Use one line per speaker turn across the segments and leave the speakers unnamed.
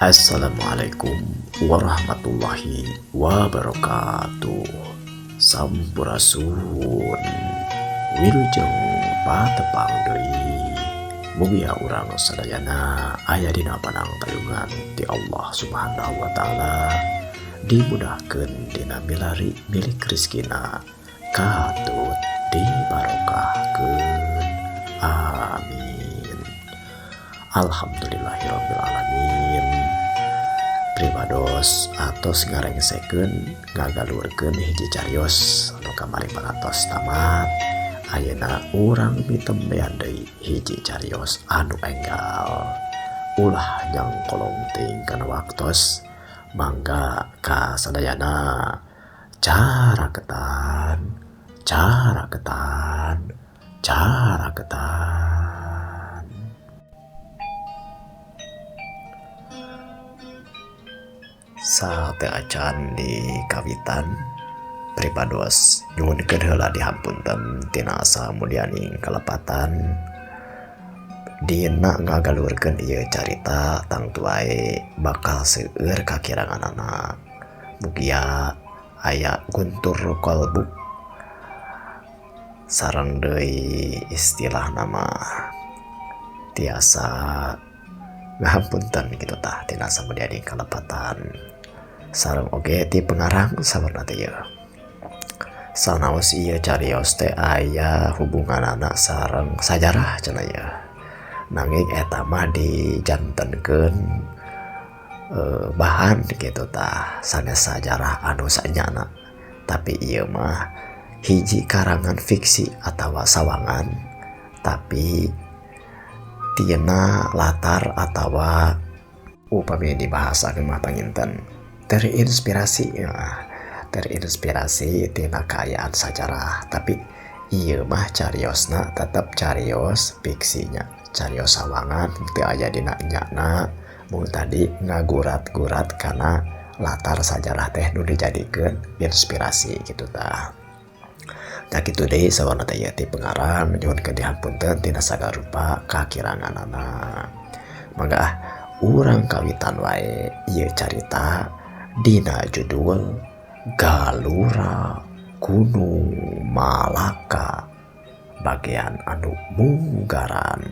Assalamualaikum warahmatullahi wabarakatuh. Sampurasun wilujeng patepang deui mugia urang sadayana aya dina panang tayungan ti Allah Subhanahu wa taala, dimudahkeun dina milari milik rezekina, katut dibarokahkeun. Amin. Alhamdulillahirabbil alamin. Pribados atos ngarengsekeun ngagalurkeun hiji cariyos anu kamari pangatos tamat. Ayeuna urang mitembean deui hiji cariyos anu enggal. Ulah nyangkolong ting kana waktos mangga ka sadayana caraketan. Sate acan di kawitan pripados nyuwunkeun heula dihampunten tina samudianing kalepatan dina ngagalurkeun ieu carita tangtu wae bakal seueur kakiranganana. Mugia aya guntur kolbu sareng deui istilah nama tiasa ngahampunten kitu tah tina samudianing kalepatan. Sareng oge ti pengarang sawarna teh ieu. Sanaos ieu cariyos teh aya hubunganana sareng sajarah cenah ieu. Nanging eta mah dijantenkeun bahan kitu tah sanes sajarah anu sanyana. Tapi ieu mah hiji karangan fiksi atawa sawangan, tapi tina latar atawa upami dibahasakeun mah panginten terinspirasi tina kaayaan sajarah. Tapi ieu mah cariyosna tetep cariyos fiksinya, cariyos sawangan teu aya dina nyana, mung tadi ngagurat-gurat kana latar sajarah teh nu dijadikeun inspirasi kitu tah. Da kitu deui sawarna teh ieu ti pengarang nyuhunkeun dihampunten tina sagarupa kakiranganana. Mangga urang kawitan wae ieu carita dina judul Galura Gunung Malaka bagian anu munggaran.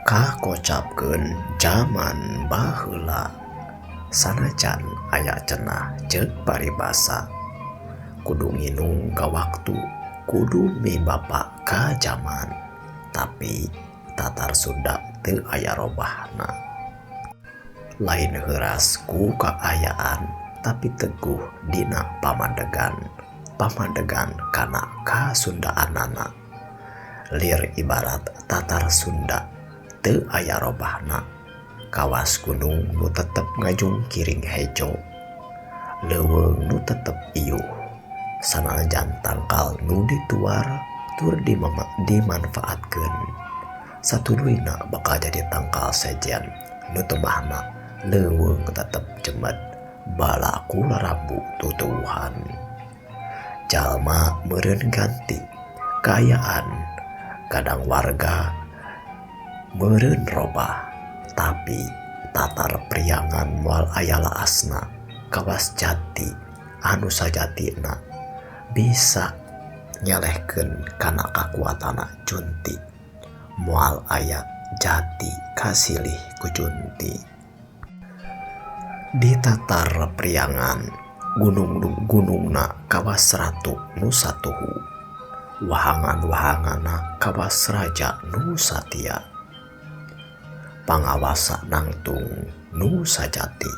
Kakocapkeun zaman baheula sanajan aya cenah ceuk paribasa, kudu nginung ka waktu, kudu mibapa ka zaman, tapi tatar Sunda teu aya robahna. Lain heuras ku kaayaan, tapi teguh dina pamandegan kana kasundaanana. Lir ibarat tatar Sunda teu aya robahna, kawas gunung nu tetep ngajung kiring hejo, leuweung nu tetep iuh, sanajan tangkal nu dituar tur dimanfaatkeun. Satuluyna bakal jadi tangkal sejen nu tembahna leuweung tetep cemet balaku larambu tutuwuhan. Jalma meureun ganti kaayaan, kadang warga meureun robah, tapi tatar priangan moal aya laasna, kawas jati anu sajatina bisa nyalehkeun kana kakuatana junti. Moal aya jati kasilih ku junti. Di tatar priangan gunungna kawas ratu nu satuhu, wahangan-wahangana kawas raja nu satia, pangawasa nangtung nu sajati.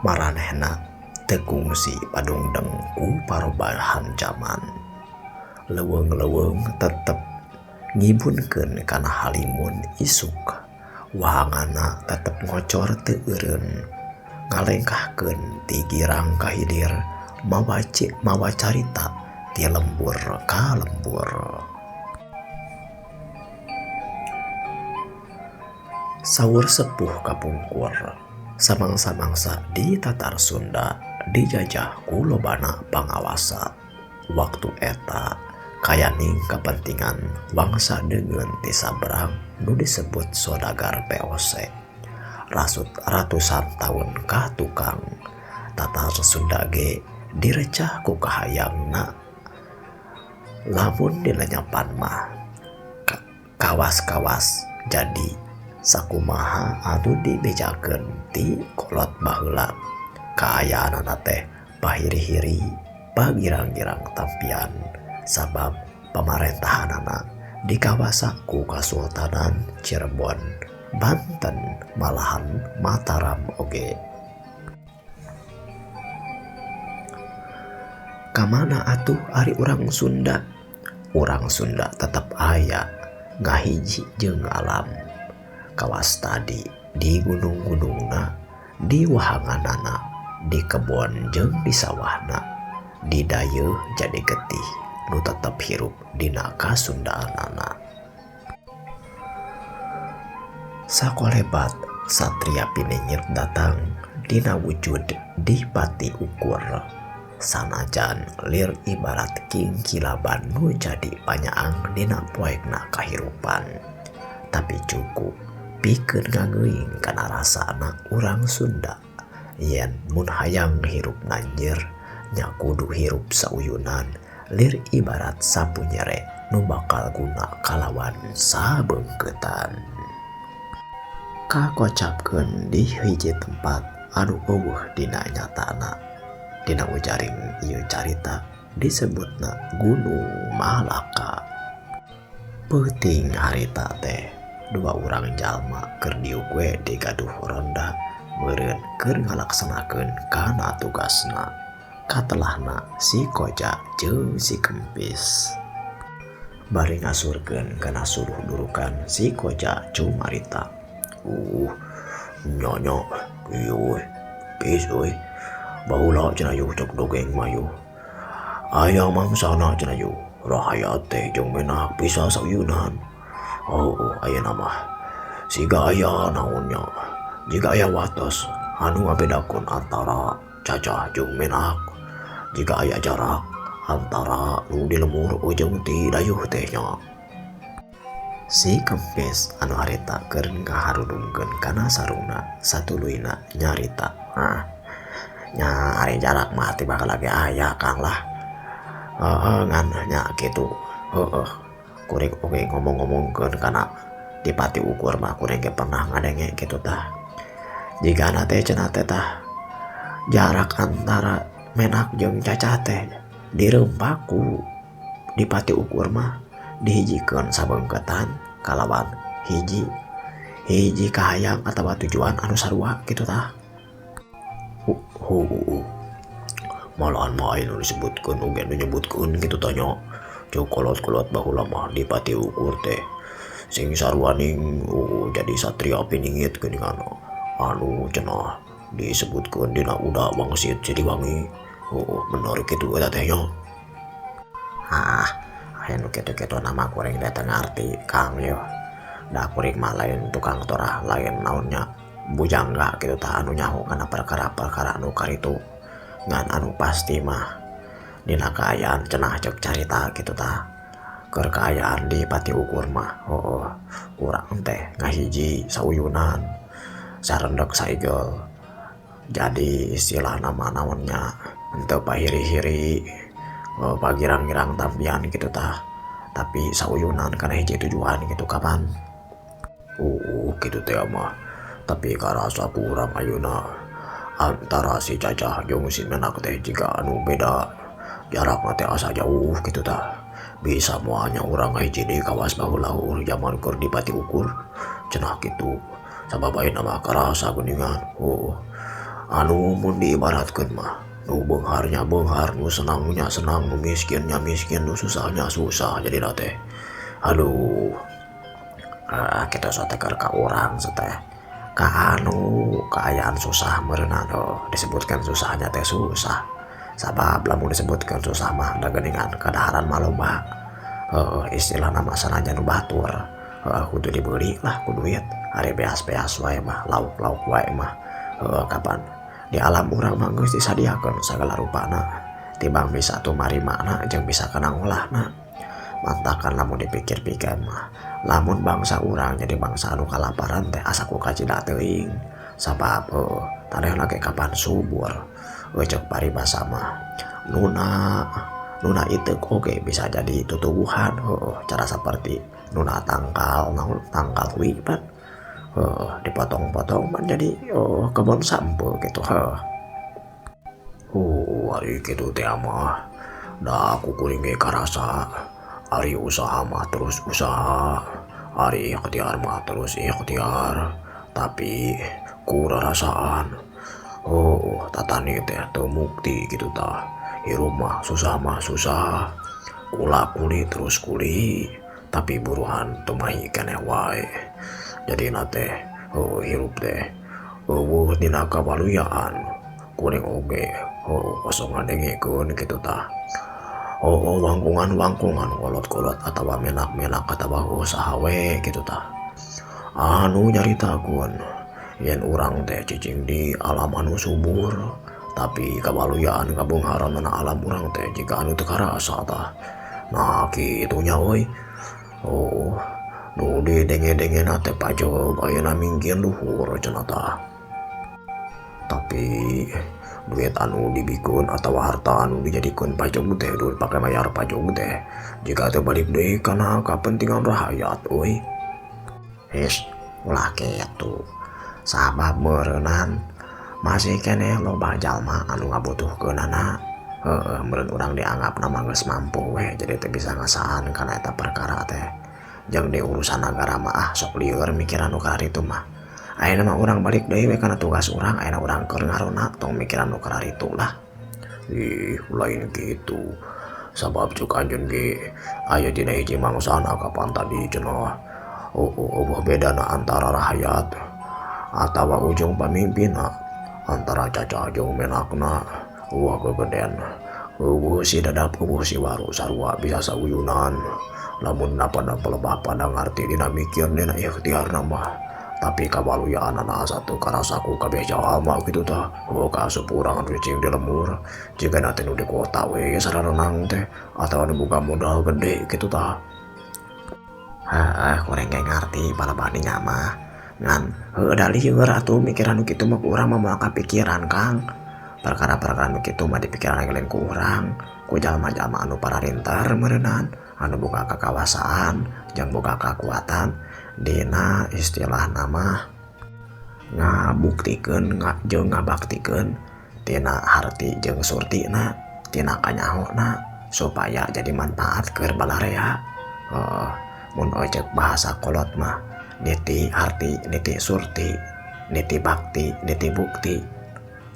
Maranehna teu kungsi padungdeng ku parobahan zaman, leuweung-leuweung tetep ngibunkeun kana halimun isuk, wahangana tetep ngocor teu eureun, ngalengkahkeun ti girang ka hilir, mawa carita ti lembur ka lembur. Saur sepuh kapungkur, samangsa-mangsa di tatar Sunda dijajah ku lobana pangawasa. Waktu eta kayaning kepentingan bangsa dengan ti sabrang nu disebut sodagar POC. rasut ratusan tahun kah tukang tatar Sunda ge direcah ku kahayangna lamun dilenyapan mah kawas-kawas jadi sakumaha anu dibejakeun ti kolot baheula kaayana teh pahiri-hiri pagirang-girang tampian sabab pemerintahanana dikawasa ku Kasultanan Cirebon, Banten, malahan Mataram oge. Kamana atuh ari urang Sunda? Urang Sunda tetep aya ngahiji jeung alam. Kawas tadi di gunung-gunungna, di wahanganana, di kebon jeung di sawahna, di dayeuh jadi getih nu tetep hirup dina kasundaanana. Sakolebat satria piningit datang dina wujud di pati ukur. Sanajan lir ibarat kingkilaban nu jadi panyaang dina poekna kahirupan, tapi cukup pikeun ngageuing kana rasana urang Sunda yen mun hayang hirup nanjir nya kudu hirup sauyunan lir ibarat sapu nyere nu bakal guna kalawan sabeungkeutan. Kakocapkeun di hiji tempat anu eueuh dina nyatana. Dina ujaring ieu carita disebutna Gunung Malaka. Peuting harita teh dua urang jalma keur diuk we di gaduh ronda meureun keur ngalaksanakeun kana tugasna. Katelahna si Koja jeung si Kempis. Bari ngasurkeun kana suruh durukan si Koja cumarita. Nyonya, ieu pis euy. Baheula cenah yuh cek dogeng mah yuh. Aya mangsana cenah yuh. Rahayat teh jeung menak bisa sauyunan. Ayeuna mah siga aya naonnya. Jika aya wates anu ngabedakeun antara cacah jeung menak. Jika aya jarak antara nu di lemur ujung ti dayeuh teh nya. Si Kempis anu harita keur ngaharudungkeun kana sarungna satuluyna nyarita. Nya ari jarak mah teh bakal lagi aya Kang lah. Ngan nya kitu. Kuring oge ngomong-ngomongkeun kana di pati ukur mah kuring ge pernah ngadenge kitu tah. Jigana teh cenah teh tah jarak antara menak jeung cacah teh dirempak ku di pati ukur mah dihijikeun sabeungkeutan kalawan hiji kahayang atawa tujuan anu sarua kitu tah. Malahan mah anu disebutkeun oge anu nyebutkeun kitu tanya. Cuk kolot-kolot baheula mah di pati ukur teh sing sarwaning jadi satria piningit geuningan anu cenah disebutkeun dina Uda Wangsit Siliwangi. Bener kitu eta teh nya. Anu kitu-kitu nama kuring teh teu ngarti Kang yo. Da kuring mah lain tukang torah lain naonnya bujangga kitu tah anu nyaho kana perkara-perkara anu karitu. Ngan anu pasti mah dina kaayaan cenah cek carita kitu tah. Keur kaayaan di pati ukur mah urang teh ngahiji sauyunan sarendek saigel. Jadi istilah nama naonnya henteu pahiri-hiri pagirang-girang tampian gitu tah, tapi sauyunan kana hiji tujuan gitu kapan. Gitu teh mah. Tapi karasa kurang ayeuna antara si cacah jeung si menak teh jiga anu beda jarakna teh asa jauh gitu tah. Bisa moalnya urang hiji di kawas baheula zaman keur di pati ukur cenah kitu. Sabab ayeuna mah karasa geuningan. Anu mun diibaratkeun mah nu beungharnya beunghar, nu senangnya senang, nu miskinnya miskin, nu susahnya susah jadi teh. Aduh. Kita sote keur ka urang teh. Ka anu kaayaan susah meureunna disebutkan susahnya teh susah. Sabab lamun disebutkan susah mah da geuningan kadaharan mah loba. Istilah nama sanajan nu batur. Kudu dibeli lah ku duit. Ari beas-beas wae mah, lauk-lauk wae mah. Kapan di alam urang mah geus disadiakeun sagala rupana. Tibang bisa tumarimana jeung bisa kana ngolahna. Mantakan lamun dipikir-pikir mah, lamun bangsa urang jadi bangsa anu kalaparan teh asa ku kacida teuing. sabab tanah lagi kapan subur cek paribasa mah nuna itu oke bisa jadi tutubuhan cara seperti nuna tangkal wibat dipotong-potong menjadi kebun sampo gitu hari gitu teh mah dah aku kuring ge karasa hari usaha mah terus usaha hari ikhtiar mah terus ikhtiar tapi kurang rasaan tatani teh teu mukti gitu tah hirup mah susah kuli terus kuli tapi buruhan tumahi keneh wae jadi nate hirup teh dina kabaluyaan kuring oge kosong ngadengikeun gitu tah wangkungan kolot atawa menak atawa usaha we gitu tah anu nyaritakeun yen urang teh cicing di alam anu subur tapi kabaluyaan kabungharanna alam urang teh jika anu teu karasa tah nah kitunya euy nu didenge-denge teh pajog ayeuna minggir luhur cenah tah tapi duit anu dibikun atau harta anu dijadikeun pajog teh duit pake mayar pajog teh jika teu balik deui kana kapentingan rakyat euy ulah kitu sabab meureunnan masih keneh loba jalma anu ngabutuhkeunana meureun urang dianggap nama geus mampu we jadi teu bisa ngasaan kana eta perkara teh jeung di urusan negara mah sok lieur mikiran nu karitu mah ayeuna mah urang balik deui we kana tugas urang ayeuna urang keur ngarona tong mikiran nu karitu lah lain kitu sabab cuk anjeun ge aya dina hiji mangsana kapan tadi cenah bedana antara rakyat atawa ujung pamimpinna antara caca jeung menakna kegedean si dadap si waru sarua bisa sauyunan lamun pada pelebah pada ngarti dina mikir dina ikhtiarna mah tapi kabaluyaan satu karasaku kabeh jalma gitu tah kasupurang anu cicing di lemur jika nanti nu di kota we sararenang teh atawa nu boga modal gede gitu tah kurang kayak ngerti balabani nyama ngan da lieur atuh mikiran kitu mah urang mah moal kapikiran Kang perkara-perkara nu kitu mah dipikiran lain ku urang ku jalma-jalma anu pararintar meureunnan anu boga kakawasaan jeung boga kakuatan dina istilah nama ngabuktikeun jeung ngabaktikeun tina harti jeung surtina tina kanyahona supaya jadi manfaat keur balarea mun ojek bahasa kolot mah niti harti niti surti niti bakti niti bukti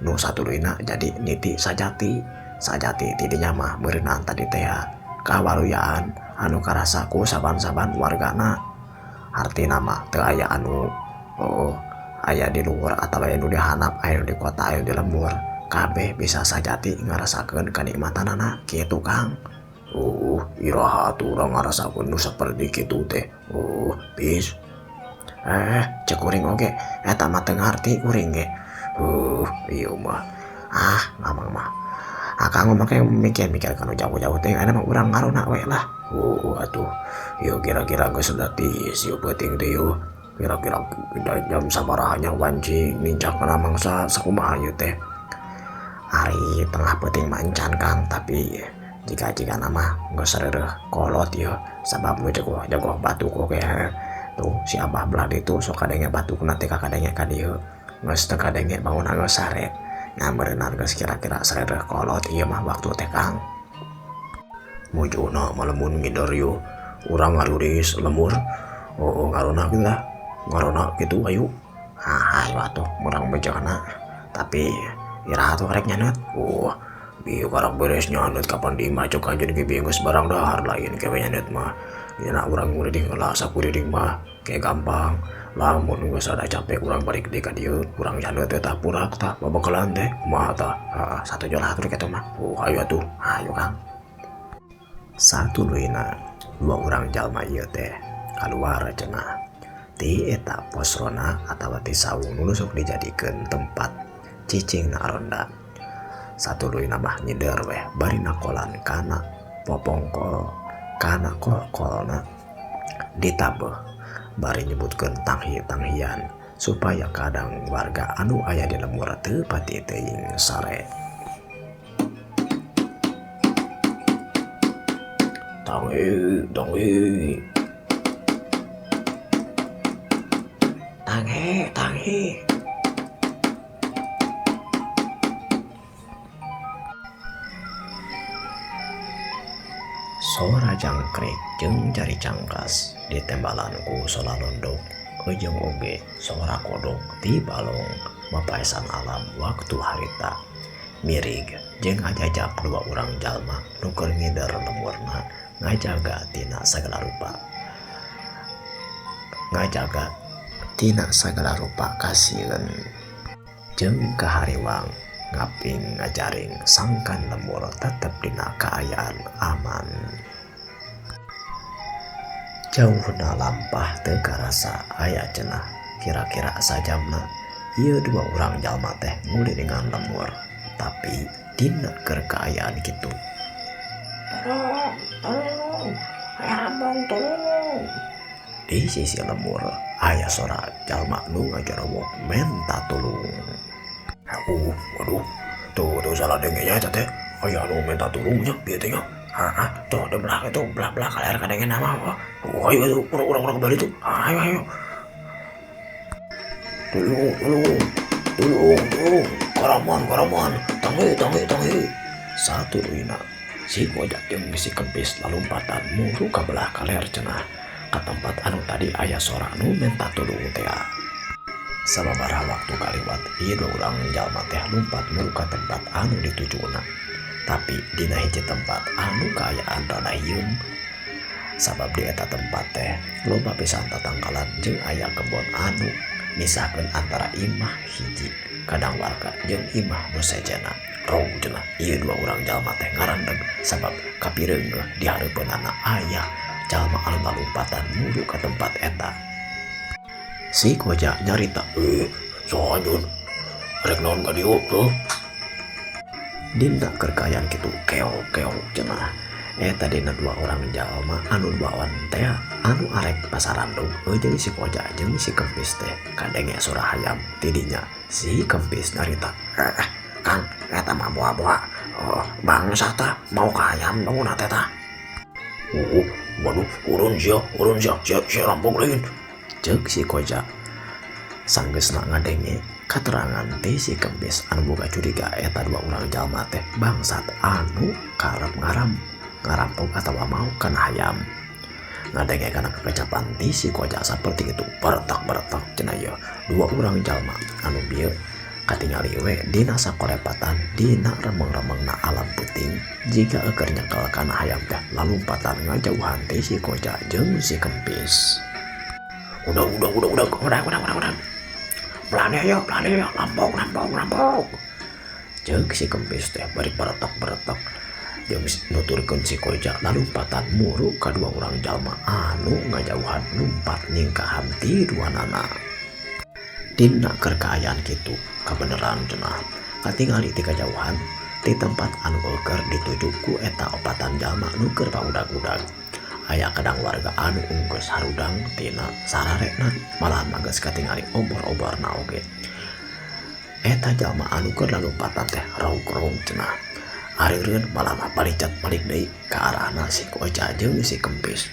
nu satuluyna jadi niti sajati tidinya mah meureunnan tadi teh kabaluyaan anu karasaku saban-saban wargana artina mah teu aya anu aya di luar atawa anu dihanap aya di kota aya di lembur kabeh bisa sajati ngarasakeun kanikmatanana kitu Kang iraha atuh urang ngarasakeun nu saperti kitu teh bis cek kuring oge eta mah teu ngarti kuring ge ieu mah ngamang mah akang mah make mikir-mikir kanu jauh-jauh teh ada mah urang ngarona we lah atuh ieu kira-kira geus datis ieu penting teh ieu kira-kira jam sabaraha wancing nincak kana mangsa sakumaha ieu teh ari tengah penting mancan Kang tapi jika nama geus sareureuh kolot ieu sabab nu jago batu oge tuh si abah belah ditu sok kadenge batukna teh kadenge ka dieu geus teu kadenge bangunan geus sare ngameureunnan geus kira-kira sareureuh kolot ieu mah waktu teh Kang mujuna malemun ngider ieu urang ngaruris lemur ngarona kitu ayu ayo atuh urang bejana tapi iraha tuh rek nyanet bieu karang beres nyanet kapan dimacok aja ge geus barang dahar lain ke nyanet mah dina urang nguriding heula sakuriding mah kayak gampang lamun geus ada capek urang balik deui ka dieu urang nyanet teh purak tah babakalan teh kumaha tah satu jolah atuh kitu mah ayo atuh ayo Kang satu luina dua urang jalma ieu teh kaluar cenah ti eta posrona atawa ti saung nu sok dijadikeun tempat cicing na ronda satu luina mah nyider weh bari nakolan kana popongkol kana kolkolna ditabeh bari nyebutkeun tanghian supaya kadang warga anu aya di lembur teu pati teuing sare. Tangi, tangi. Sora jangkrik jeung jari cangkas ditembalan ku sola londok, ujung oge sora kodok di balong mapaesan alam waktu harita. Mirig jeung ngajajab dua urang jalma nu keur ngider lemurna ngajaga tina sagala rupa kasieun jeung kahariwang ngaping ngajaring sangkan lemur tetep dina kaayaan aman. Jauhna lampah teu karasa aya cenah kira-kira sajamna ieu dua urang jalma teh nguli dengan lemur, tapi dina keur kaayaan kitu. Tolong, aya Rambong tolong. Di sisi lemur aya sora jalma nu ngajarowok menta tulung. Waduh, tuh salah dengenya eta teh. Aya nu minta tulungnya bieu teh nya. Tuh di belah itu, belah kalian kadangnya nama. Ayo, urang kembali tuh. Ayo. Tolong. Karaman. Tangi. Satu ruina. Si Gojak jeung si Kempis lalumpatan muru ka belah kaler cenah. Ka tempat anu tadi aya sora nu minta tulung teh. Sababaraha waktu kaliwat, ieu dua urang jalma teh lumpat muru ka tempat anu ditujuna. Tapi dina hiji tempat anu kaayaan rada hieum. Sabab di eta tempat teh loba pisan tatangkalan jeung aya kebon anu misahkeun antara imah hiji kadang warga jeung imah nu sejana. Rong cenah ieu dua urang jalma teh ngarandeg sabab kapireungeuh di hareupeunana aya jalma anu lalumpatan muru ka tempat eta. Si Koja nyarita, soanjun rek naon ka dieu tuh. Dina keur kaayaan kitu keong cenah. Eta dina dua orang jalma anu duawan teh anu arek pasarandung jeung si Koja jeung si Kempis teh kadenge sora hayam tidinya. Si Kempis nyarita, Kang, eta mah boa-boa. Bangsa tah mau ka hayam bangunna teh tah. Waduh, urun sia Rambong lain. Ceuk si Koja sanggeusna ngadenge katerangan teh si Kempis anu boga curiga eta dua urang jalma teh bangsat anu karep ngarampok atawa mau kana hayam. Ngadenge kana kekecapan teh si Koja saperti itu beretak cenah ieu dua urang jalma anu bieu katingali we dina sakolepatan dina remeng-remengna alam puting jika eukeur nyekel kana hayam teh lalumpatan ngajauhan teh si Koja jeung si Kempis. Udah. Pelane ya, Rambong. Ceuk si Kempis teh bari beretok. Jeung nuturkeun si Koja lalumpatan muru ka dua urang jalma anu ngajauhan lumpat ningkahan ti duanana. Dina keur kaayaan kitu kabeneran cenah. Katingali ti kajauhan ti tempat anu eukeur dituju ku eta opatan jalma nu keur paudag-udag. Aya kadang warga anu unggeus harudang tina sararekna malahan manggeus katingali obor-oborna oge. Eta jalma anu keur lalumpatan teh raug-raug cenah. Areureun malahan balicat balik deui ka arahna si Koja jeung si Kempis.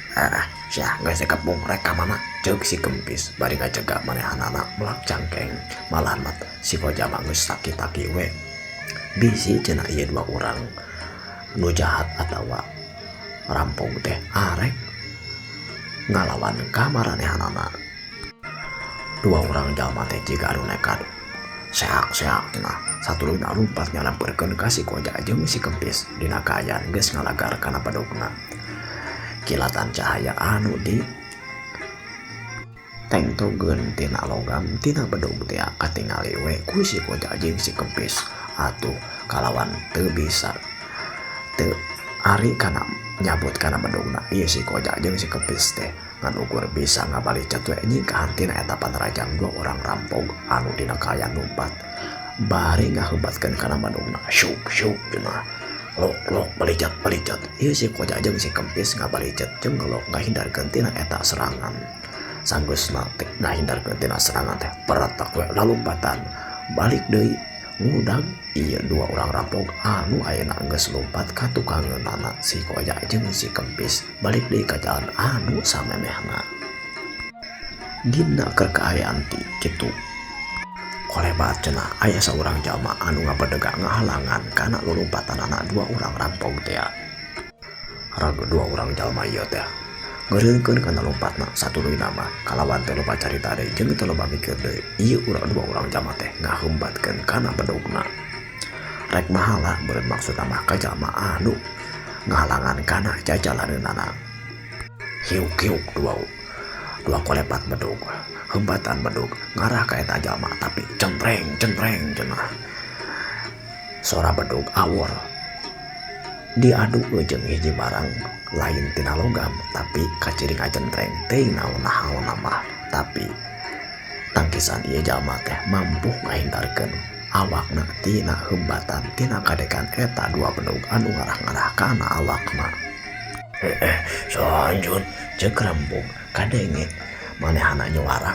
Sia geus kepung rek ka mana? Ceuk si Kempis bari ngajega manehanana melak cangkeng. Malahan mat si Koja mah geus sakit-aki we. Bisi cenah ieu dua urang nu jahat atawa Rampong teh arek ngalawan kamaranehanana. Dua orang jalma teh jiga anu nekat. Seak cenah. Satuluna lumpat nyalampeukeun ka si Koja jeung si Kempis dina kaayaan geus ngalagar kana padogna. Kilatan cahaya anu di tengtogeun tina logam tina bedog teh katingali we ku si Koja jeung si Kempis. Atuh kalawan teu bisa teu ari kana nyabut kana bedogna ieu si Koja jeung si Kempis teh ngan ukur bisa ngabalicet we nyingkahan tina eta panerajang dua orang rampog anu dina kaayaan lumpat. Bari ngahebatkeun kana bedogna syuk cenah. Lok balicet ieu si Koja jeung si Kempis ngabalicet jeung ngelok ngahindarkeun tina eta serangan. Sanggeusna teh ngahindarkeun tina serangan teh peretak we lalumpatan balik deui ngudag ieu dua urang rampok anu ayeuna geus lompat ka tukangeunana si Koja jeung si Kempis balik deui ka jalan anu samemehna. Dina keur kaayaan ti kitu kolebat cenah aya saurang jalma anu ngabedega ngahalangan kana lulumpatanana dua urang rampok teh. Raga dua urang jalma ieu teh ngeureunkeun kana lompatna satuluyna mah kalawan teh loba carita deui jeung teu loba mikir deui ieu dua urang jalma teh ngaheumbatkeun kana bedugna. Rek mahala beureun maksudna mah ka jalma anu ngahalangan kana jajalaneunana. Hiuk-hiuk dua kolepat bedug heumbatan bedug ngarah ka eta jalma tapi cempreng cenah. Sora bedug awor diadu jeung hiji barang lain tina logam tapi kaciring acentreng teuing naon-naon mah tapi tangkisan ieu jalma teh mampu ngahindarkeun awakna tina heumbatan tina kadekan eta dua bedug anu ngarah-ngarah kana awakna. Lanjut ceuk rembug kadenge manehana nyuara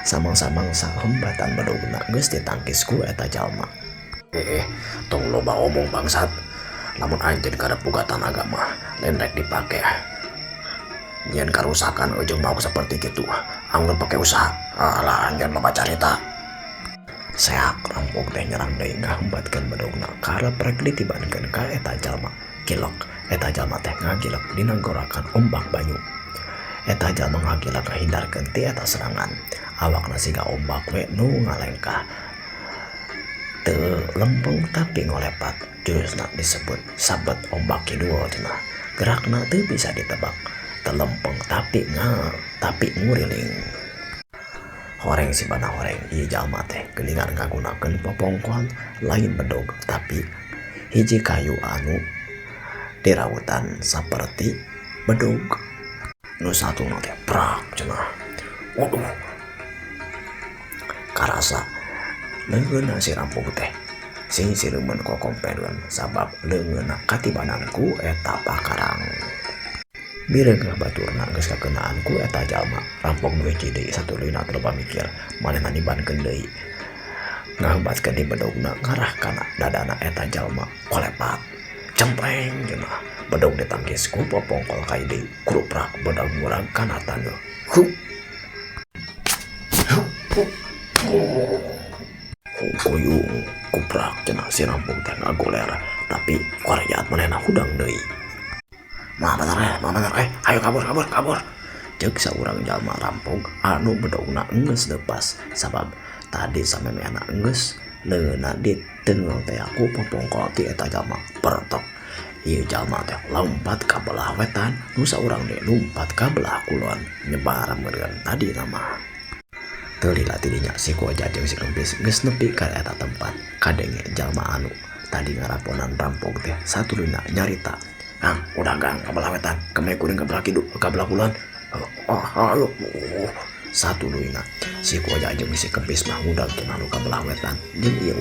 samang-samang saheumbatan bedugna geus ditangkis ku eta jalma. Tong loba omong bangsat. Lamun anjeun karep boga tanaga mah lain rek dipake. Nyen karusakan ujung mau seperti kitu. Anggun pake usaha. Alah anjeun loba carita. Seak rampok teh nyerang deui ngaheumbatkeun bedugna karep rek ditibankeun ka eta jalma. Kilek eta jalma teh ngagilek dina gorakan ombak banyu. Eta jalma ngagilek ngahindarkeun ti eta serangan. Awakna siga ombak we nu ngalengkah. Teu lempeng tapi ngolepat. Jurusna disebut sabet ombak kidul cenah. Gerakna teu bisa ditebak. Telempeng tapi nguriling. Horeng si bana horeng ieu jalma teh geuningan ngagunakeun popongkol lain bedug tapi hiji kayu anu dirautan saperti bedug. Nu satuna teh prak cenah. Waduh. Karasa leungeunna si rampug teh sing sileumeun kokompereun sabab leungeunna katibananku eta pakarang. Bireugeuh baturna geus kakeunaan ku eta jalma rampog nu hiji deui satuluyna teu loba mikir manehna nibankeun deui ngaheumbatkeun di bedugna ngarah kana dadana eta jalma kolepat cempreng cenah bedug ditangkis ku popongkol kai deui kuruprak bedug murag kana tanu kuyung kuprak cenah si rampug teh ngagoler tapi korejaat manehna hudang deui. Mah bener ayo kabur ceuk saurang jalma rampog anu bedogna geus leupas sabab tadi samemehna geus leungeunna ditengal teh aku popongkol ti eta jalma pertok. Ieu jalma teh lompat ka belah wetan nu saurang deui lompat ka belah kulon nyebar meureun tadi nama. Teu lila tidinya si Koja jeung si Kempis geus nepi ka eta tempat kadenge jalma anu tadi ngaraponan rampog teh satuluyna nyarita. Kang, udah gang ke belah wetan, kemeh kuring ke belah kidul, ke belah kulon. Ayo, satuluyna si Koja jeung si Kempis mah ngudag cenah nu ka belah wetan, jeung ieu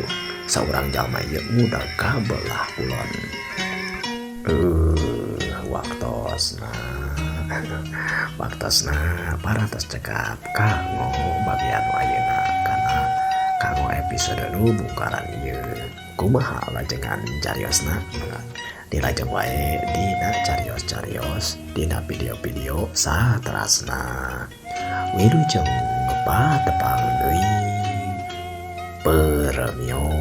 saurang jalma ieu ngudag ka belah kulon. Waktosna parantos cekap kanggo bagian ayeuna kana kanggo episode nu bungkaran ieu. Kumaha lajengan cariosna? Dilajeng wae dina carios dina video-video saterasna. Wilujeng patepang deui. Permio.